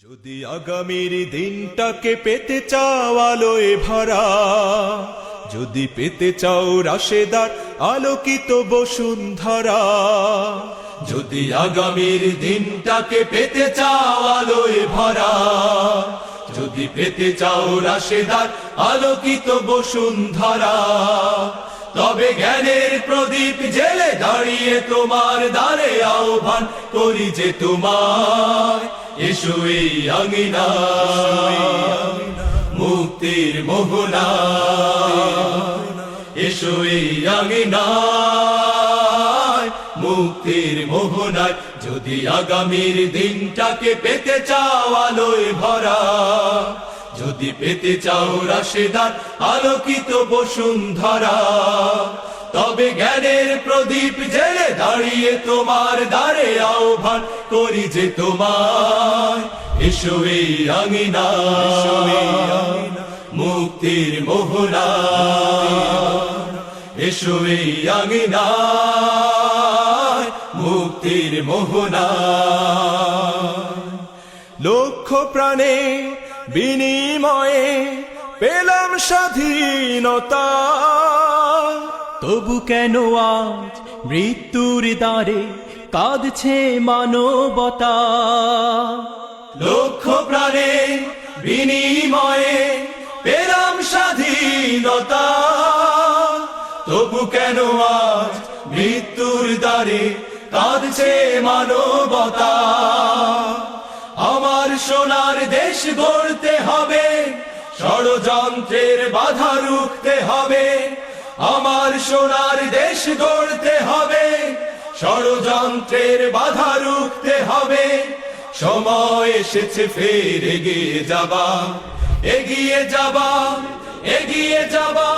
যদি আগামীর দিনটাকে পেতে চাও আলোয় ভরা, যদি পেতে চাও রাশেদার আলোকিত বসুন্ধরা, যদি আগামীর দিনটাকে পেতে চাও আলোয় ভরা, যদি পেতে চাও রাশেদার আলোকিত বসুন্ধরা, তবে জ্ঞানের প্রদীপ জেলে দাঁড়িয়ে তোমার দ্বারে আহ্বান করি যে তোমায়, এসো এই আঙিনায় মুক্তির মোহনায়, এসো এই আঙিনায় মুক্তির মোহনায়। যদি আগামীর দিনটাকে পেতে চাও আলোয় ভরা, যদি পেতে চাও রাশেদার আলোকিত বসুন্ধরা, তবে জ্ঞানের প্রদীপ জেলে দাঁড়িয়ে তোমার দ্বারে আহ্বান করি যে তোমায়, এসো এই আঙিনায় মুক্তির মোহনায়, এসো এই আঙিনায় মুক্তির মোহনায়। লক্ষ প্রাণে বিনিময়ে পেলাম স্বাধীনতা, তবু কেন আজ মৃত্যুর দ্বারে কাঁদছে মানবতা? লক্ষ প্রাণে বিনিময়ে পেলাম স্বাধীনতা, তবু কেন আজ মৃত্যুর দ্বারে কাঁদছে মানবতা? আমার সোনার দেশ গড়তে হবে, ষড়যন্ত্রের বাধা রুখতে হবে। আমার সোনার দেশ গড়তে হবে, ষড়যন্ত্রের বাধা রুখতে হবে। সময় এসেছে ফের এগিয়ে যাবা, এগিয়ে যাবা, এগিয়ে যাবা।